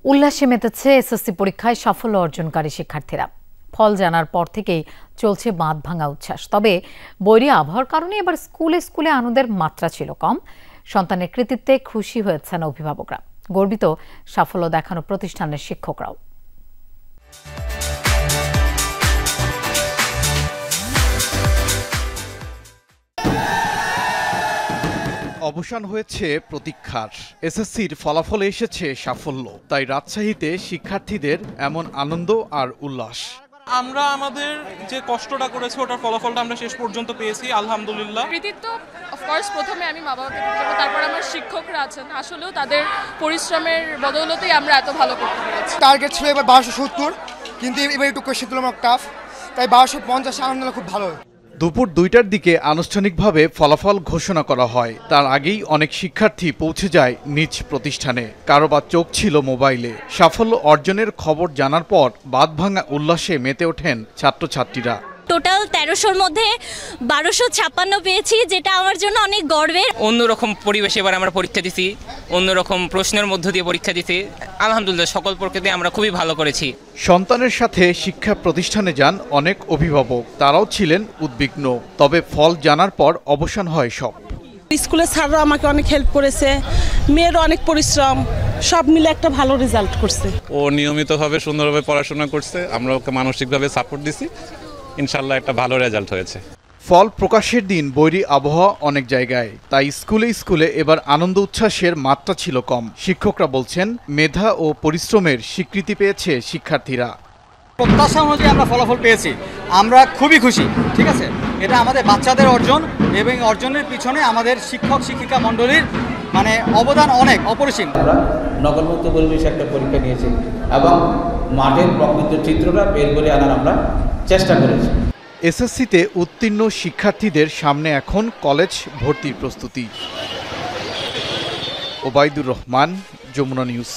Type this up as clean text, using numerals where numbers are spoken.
উল্লাসে মেতেছে এসএসসি পরীক্ষায় সাফল্য অর্জনকারী শিক্ষার্থীরা। ফল জানার পর থেকেই চলছে বাঁধ ভাঙা উচ্ছ্বাস। তবে বৈরী আবহাওয়ার কারণে এবার স্কুলে স্কুলে আনন্দের মাত্রা ছিল কম। সন্তানের কৃতিত্বে খুশি হয়েছেন অভিভাবকরা, গর্বিত সাফল্য দেখানো প্রতিষ্ঠানের শিক্ষকরাও। অবসান হয়েছে প্রতীক্ষার। এসএসসির ফলাফলে এসেছে সাফল্য, তাই রাজশাহীতে শিক্ষার্থীদের এমন আনন্দ আর উল্লাস। আমরা আমাদের যে কষ্টটা করেছি ওটার ফলাফলটা আমরা শেষ পর্যন্ত পেয়েছি, আলহামদুলিল্লাহ। কৃতিত্ব অফকোর্স প্রথমে আমি মা বাবাকে দিতে হবে, তারপর আমার শিক্ষকরা আছেন, আসলেও তাদের পরিশ্রমের বদৌলতেই আমরা এত ভালো করতে পেরেছি। টার্গেট ছিল এবার 1270, কিন্তু এবার একটু কোয়েশ্চেন তুলনামূলক টাফ, তাই 1250 আনন্দ খুব ভালো। দুপুর 2টার দিকে আনুষ্ঠানিকভাবে ফলাফল ঘোষণা করা হয়। তার আগেই অনেক শিক্ষার্থী পৌঁছে যায় নিজ প্রতিষ্ঠানে, কারো বা চোখ ছিল মোবাইলে। সাফল্য অর্জনের খবর জানার পর বাঁধভাঙা উল্লাসে মেতে ওঠেন ছাত্রছাত্রীরা। টোটাল 1300-র মধ্যে 1256 পেয়েছি, যেটা আমার জন্য অনেক গর্বের। অন্যরকম পরিবেশে এবার আমরা পরীক্ষা দিছি, অন্যরকম প্রশ্নের মধ্য দিয়ে পরীক্ষা দিছি। আলহামদুলিল্লাহ সকল পরীক্ষাতে আমরা খুবই ভালো করেছি। সন্তানের সাথে শিক্ষা প্রতিষ্ঠানে যান অনেক অভিভাবক, তারাও ছিলেন উদ্বিগ্ন। তবে ফল জানার পর অবসান হয় সব। স্কুলের স্যাররা আমাকে অনেক হেল্প করেছে, মেয়ের অনেক পরিশ্রম, সব মিলে একটা ভালো রেজাল্ট করছে। ও নিয়মিতভাবে সুন্দরভাবে পড়াশোনা করছে, আমরা ওকে মানসিকভাবে সাপোর্ট দিছি, ইনশাল্লাহ একটা ভালো রেজাল্ট হয়েছে। ফল প্রকাশের দিন বৈরী আবহাওয়া অনেক জায়গায়, তাই স্কুলে স্কুলে এবার আনন্দ উচ্ছ্বাসের মাত্রা ছিল কম। শিক্ষকরা বলছেন মেধা ও পরিশ্রমের স্বীকৃতি পেয়েছে শিক্ষার্থীরা। প্রত্যাশা অনুযায়ী আমরা ফলাফল পেয়েছি, আমরা খুবই খুশি। ঠিক আছে, এটা আমাদের বাচ্চাদের অর্জন এবং অর্জনের পিছনে আমাদের শিক্ষক শিক্ষিকা মণ্ডলীর অবদান অনেক অপরিসীম। আমরা নকলমুক্ত পরিবেশে একটা পরীক্ষা নিয়েছি এবং মাঠের প্রকৃত চিত্রটা বের করে আনার আমরা চেষ্টা করেছি। এসএসসিতে উত্তীর্ণ শিক্ষার্থীদের সামনে এখন কলেজ ভর্তির প্রস্তুতি। ওবায়দুর রহমান, যমুনা নিউজ।